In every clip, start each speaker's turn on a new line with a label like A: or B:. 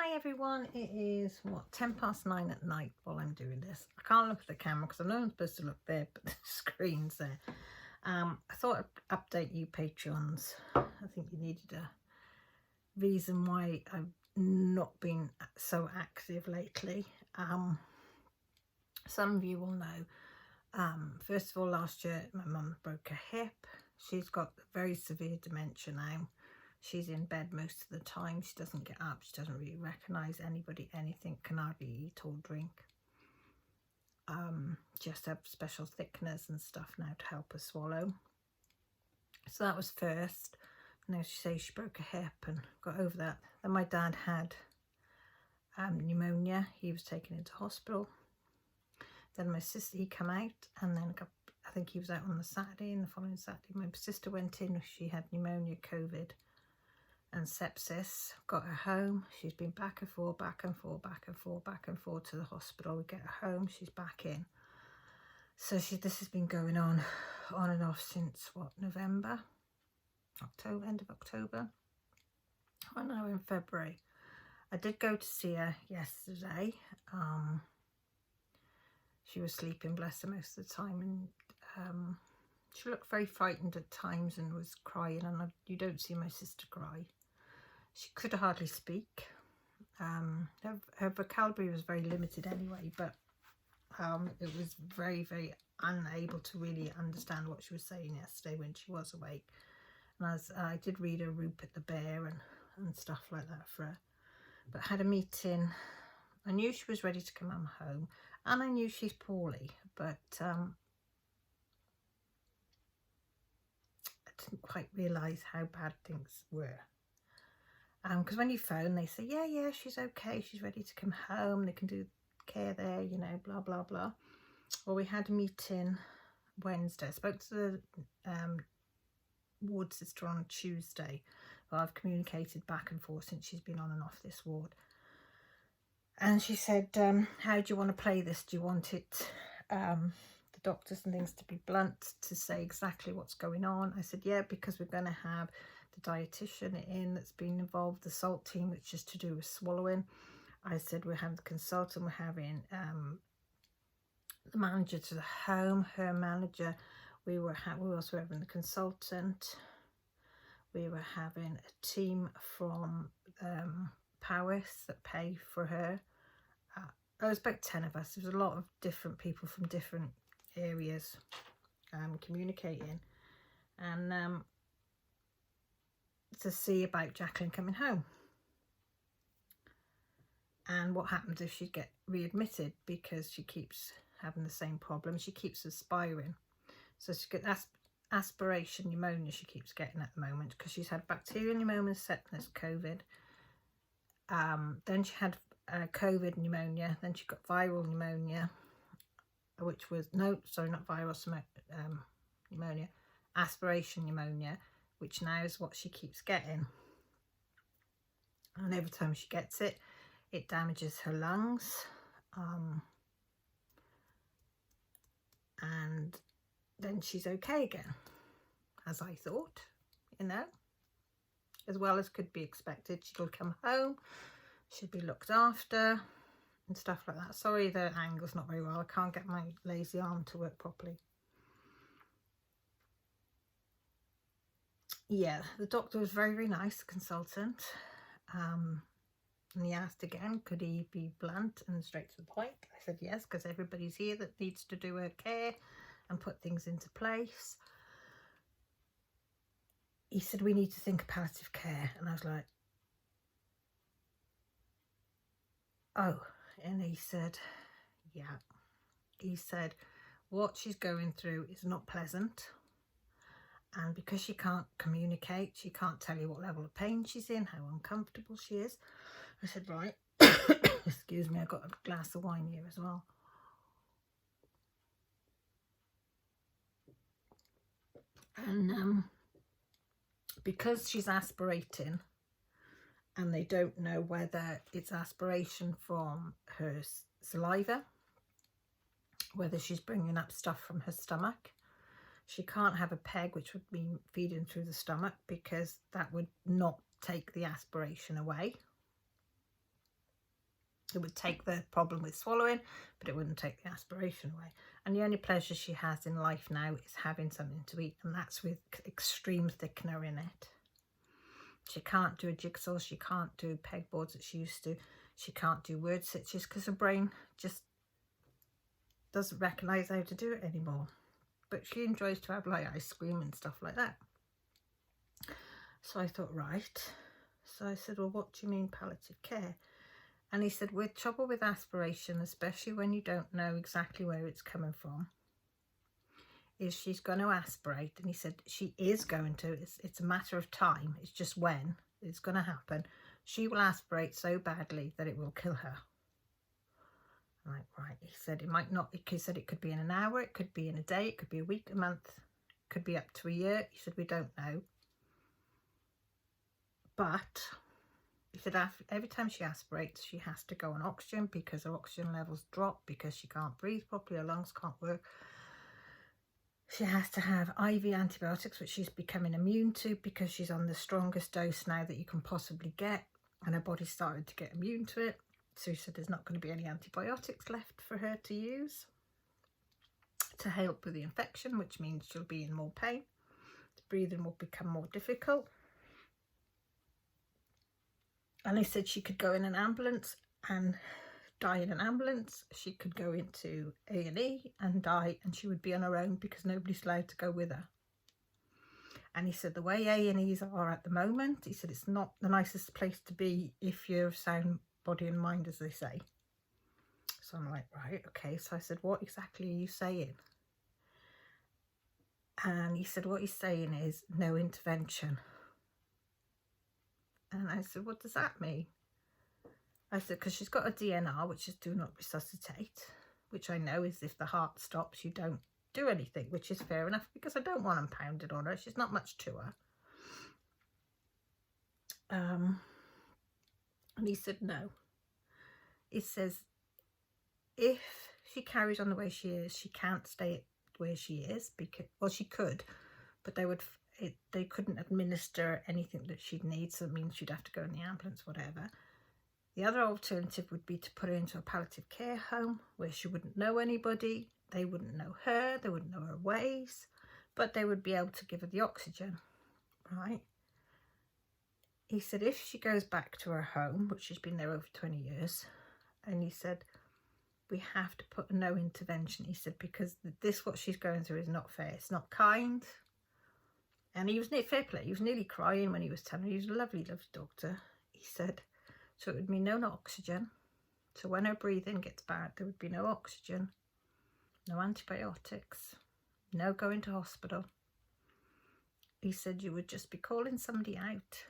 A: Hi everyone, it is what 9 at night while I'm doing this. I can't look at the camera because I know I'm supposed to look there, but the screen's there. I thought I'd update you Patreons. I think you needed a reason why I've not been so active lately. Some of you will know. First of all, last year my mum broke her hip. She's got very severe dementia now. She's in bed most of the time. She doesn't get up. She doesn't really recognise anybody, anything, can hardly eat or drink. Just have special thickeners and stuff now to help her swallow. So that was first. Now she says she broke her hip and got over that. Then my dad had pneumonia. He was taken into hospital. Then my sister, he came out, and then I think he was out on the Saturday, and the following Saturday my sister went in. She had pneumonia, COVID and sepsis. Got her home. She's been back and forth to the hospital. We get her home, she's back in. So this has been going on and off since what, November, October, end of October. We're now in February. I did go to see her yesterday. She was sleeping, bless her, most of the time, and she looked very frightened at times and was crying, and you don't see my sister cry. She could hardly speak. Her vocabulary was very limited anyway, but it was very, very unable to really understand what she was saying yesterday when she was awake. And I did read her Rupert the Bear and stuff like that for her. But had a meeting. I knew she was ready to come home, and I knew she's poorly, but I didn't quite realise how bad things were. Because when you phone, they say, yeah, she's okay, she's ready to come home, they can do care there, you know, blah, blah, blah. Well, we had a meeting Wednesday. I spoke to the ward sister on Tuesday. Well, I've communicated back and forth since she's been on and off this ward. And she said, how do you want to play this? Do you want it, the doctors and things, to be blunt, to say exactly what's going on? I said, yeah, because we're going to have the dietitian in that's been involved, the SALT team, which is to do with swallowing. I said we're having the consultant, we're having the manager to the home, her manager. We were also having the consultant. We were having a team from Powys that pay for her. There was about 10 of us. There was a lot of different people from different areas communicating, and to see about Jacqueline coming home and what happens if she get readmitted, because she keeps having the same problem. She keeps aspiring, so she gets aspiration pneumonia she keeps getting at the moment, because she's had bacterial pneumonia, sepsis, COVID. Then she had COVID pneumonia, then she got viral pneumonia, which was not viral pneumonia, aspiration pneumonia, which now is what she keeps getting. And every time she gets it, it damages her lungs. And then she's okay again, as I thought, you know, as well as could be expected. She'll come home, she'll be looked after and stuff like that. Sorry, the angle's not very well. I can't get my lazy arm to work properly. Yeah, the doctor was very, very nice, the consultant. And he asked again, could he be blunt and straight to the point? I said yes, because everybody's here that needs to do her care and put things into place. He said, we need to think of palliative care. And I was like, oh. And he said, yeah. He said, what she's going through is not pleasant. And because she can't communicate, she can't tell you what level of pain she's in, how uncomfortable she is. I said, right. Excuse me, I got a glass of wine here as well. And because she's aspirating, and they don't know whether it's aspiration from her saliva, whether she's bringing up stuff from her stomach. She can't have a peg, which would be feeding through the stomach, because that would not take the aspiration away. It would take the problem with swallowing, but it wouldn't take the aspiration away. And the only pleasure she has in life now is having something to eat, and that's with extreme thickener in it. She can't do a jigsaw, she can't do pegboards that she used to, she can't do word stitches because her brain just doesn't recognise how to do it anymore. But she enjoys to have like ice cream and stuff like that. So I thought, right. So I said, well, what do you mean palliative care? And he said, with trouble with aspiration, especially when you don't know exactly where it's coming from, is she's going to aspirate. And he said, she is going to. It's a matter of time. It's just when it's going to happen. She will aspirate so badly that it will kill her. I'm like, right. He said, it might not. He said, it could be in an hour. It could be in a day. It could be a week, a month. It could be up to a year. He said, we don't know. But he said every time she aspirates, she has to go on oxygen because her oxygen levels drop because she can't breathe properly, her lungs can't work. She has to have IV antibiotics, which she's becoming immune to because she's on the strongest dose now that you can possibly get, and her body's started to get immune to it. So he said there's not going to be any antibiotics left for her to use to help with the infection, which means she'll be in more pain. The breathing will become more difficult. And he said she could go in an ambulance and die in an ambulance. She could go into A&E and die, and she would be on her own because nobody's allowed to go with her. And he said the way A&Es are at the moment, he said it's not the nicest place to be if you're of sound body and mind, as they say. So I'm like, right, okay. So I said, what exactly are you saying? And he said, what he's saying is no intervention. And I said, what does that mean? I said, because she's got a DNR, which is do not resuscitate, which I know is if the heart stops, you don't do anything, which is fair enough because I don't want them pounded on her. She's not much to her. And he said, no. He says, if she carries on the way she is, she can't stay where she is because, well, she could, but they couldn't administer anything that she'd need, so it means she'd have to go in the ambulance, whatever. The other alternative would be to put her into a palliative care home where she wouldn't know anybody, they wouldn't know her, they wouldn't know her ways, but they would be able to give her the oxygen, right? He said if she goes back to her home, which she's been there over 20 years, and he said, we have to put a no intervention. He said, because what she's going through is not fair. It's not kind. And he was fair play. He was nearly crying when he was telling her. He was a lovely, lovely doctor. He said, so it would mean no oxygen. So when her breathing gets bad, there would be no oxygen, no antibiotics, no going to hospital. He said you would just be calling somebody out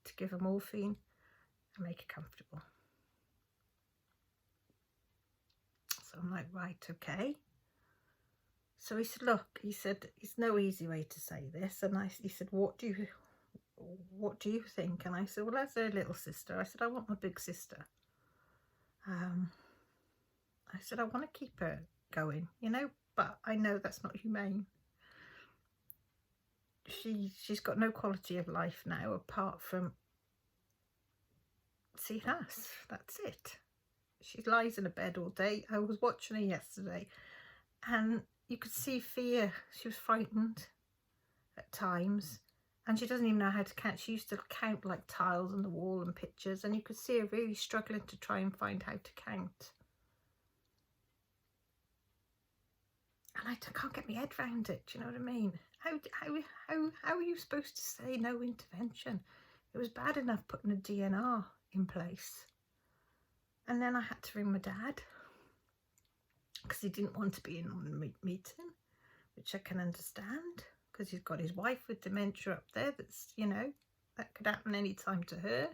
A: to give her morphine and make her comfortable. So I'm like, right, okay. So he said, look, he said, it's no easy way to say this. And he said, what do you think? And I said, well, as her little sister, I said, I want my big sister. I said, I want to keep her going, you know, but I know that's not humane. She's got no quality of life now apart from seeing us. That's it. She lies in a bed all day. I was watching her yesterday and you could see fear. She was frightened at times and she doesn't even know how to count. She used to count like tiles on the wall and pictures, and you could see her really struggling to try and find how to count. And I can't get my head around it. Do you know what I mean? How are you supposed to say no intervention? It was bad enough putting a DNR in place. And then I had to ring my dad because he didn't want to be in on the meeting, which I can understand because he's got his wife with dementia up there. That's, you know, that could happen any time to her.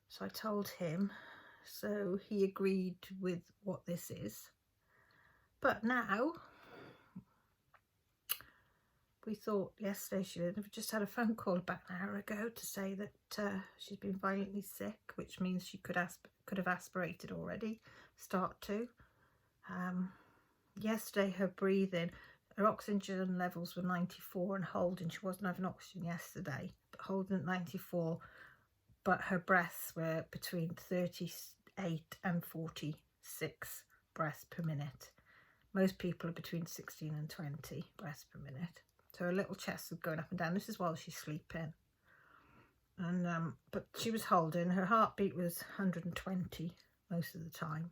A: So I told him. So he agreed with what this is. But now, we thought yesterday she just had a phone call about an hour ago to say that she's been violently sick, which means she could have aspirated already, start to. Yesterday her breathing, her oxygen levels were 94 and holding. She wasn't having oxygen yesterday, but holding at 94. But her breaths were between 38 8 and 46 breaths per minute. Most people are between 16 and 20 breaths per minute. So her little chest was going up and down. This is while she's sleeping. And but she was holding. Her heartbeat was 120 most of the time.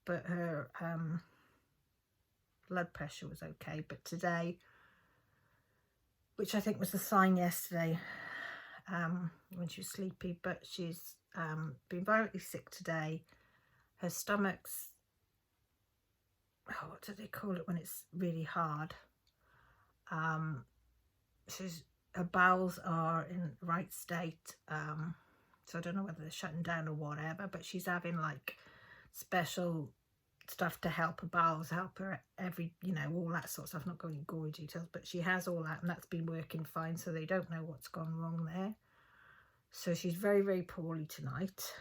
A: But her blood pressure was okay. But today, which I think was the sign yesterday, when she was sleepy, but she's been violently sick today. Her stomach's, what do they call it when it's really hard? Her bowels are in the right state, so I don't know whether they're shutting down or whatever, but she's having like special stuff to help her bowels, help her every, you know, all that sort of stuff. Not going into gory details, but she has all that, and that's been working fine, so they don't know what's gone wrong there. So she's very, very poorly tonight,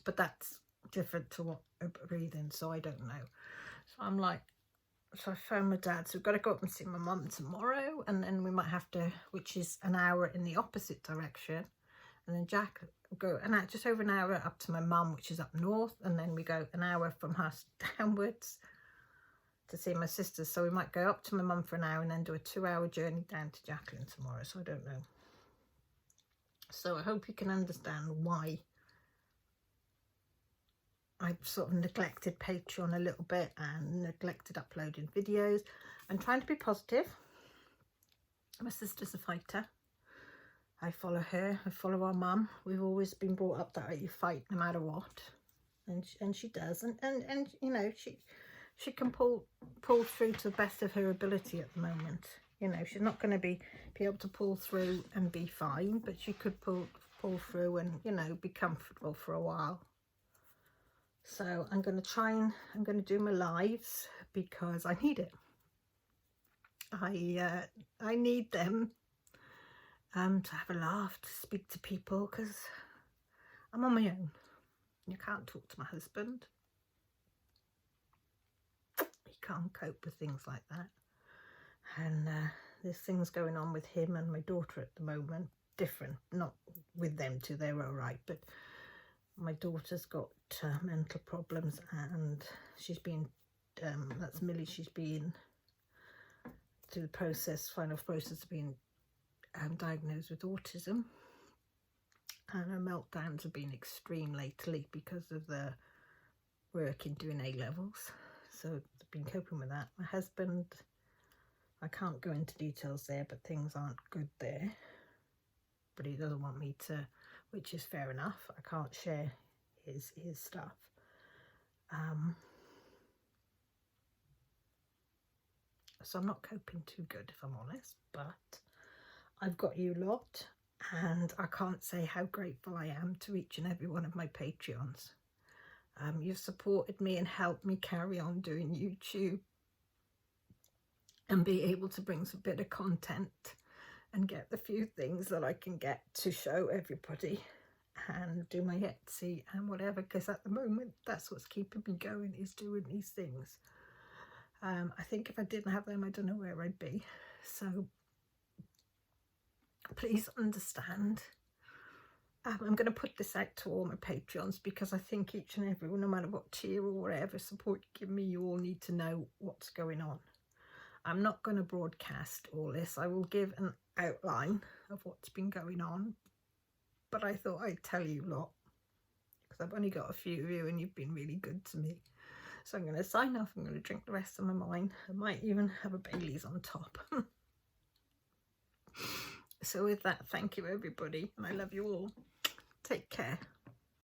A: but that's different to what her breathing, so I don't know. So I'm like, so I phoned my dad, so we've got to go up and see my mum tomorrow, and then we might have to, which is an hour in the opposite direction, and then Jack will go just over an hour up to my mum, which is up north, and then we go an hour from us downwards to see my sisters. So we might go up to my mum for an hour and then do a 2-hour journey down to Jacqueline tomorrow, so I don't know. So I hope you can understand why I've sort of neglected Patreon a little bit and neglected uploading videos. I'm trying to be positive. My sister's a fighter. I follow her. I follow our mum. We've always been brought up that you fight no matter what, and she does. And you know, she can pull through to the best of her ability at the moment. You know, she's not going to be able to pull through and be fine, but she could pull through and, you know, be comfortable for a while. So I'm going to do my lives because I need it. I need them to have a laugh, to speak to people, because I'm on my own. You can't talk to my husband. He can't cope with things like that. And there's things going on with him and my daughter at the moment. Different, not with them two, they're all right, but my daughter's got mental problems, and she's been, that's Millie, she's been through the final process of being diagnosed with autism, and her meltdowns have been extreme lately because of the work in doing A-levels, so I've been coping with that. My husband, I can't go into details there, but things aren't good there, but he doesn't want me to, which is fair enough. I can't share his stuff. So I'm not coping too good, if I'm honest, but I've got you lot, and I can't say how grateful I am to each and every one of my Patreons. You've supported me and helped me carry on doing YouTube and be able to bring some bit of content and get the few things that I can get to show everybody and do my Etsy and whatever, because at the moment that's what's keeping me going, is doing these things. I think if I didn't have them, I don't know where I'd be. So please understand. I'm going to put this out to all my Patreons, because I think each and every one, no matter what tier or whatever support you give me, you all need to know what's going on. I'm not going to broadcast all this. I will give an outline of what's been going on, but I thought I'd tell you a lot, because I've only got a few of you and you've been really good to me. So I'm going to sign off. I'm going to drink the rest of my wine. I might even have a Baileys on top. So with that, thank you everybody, and I love you all. Take care.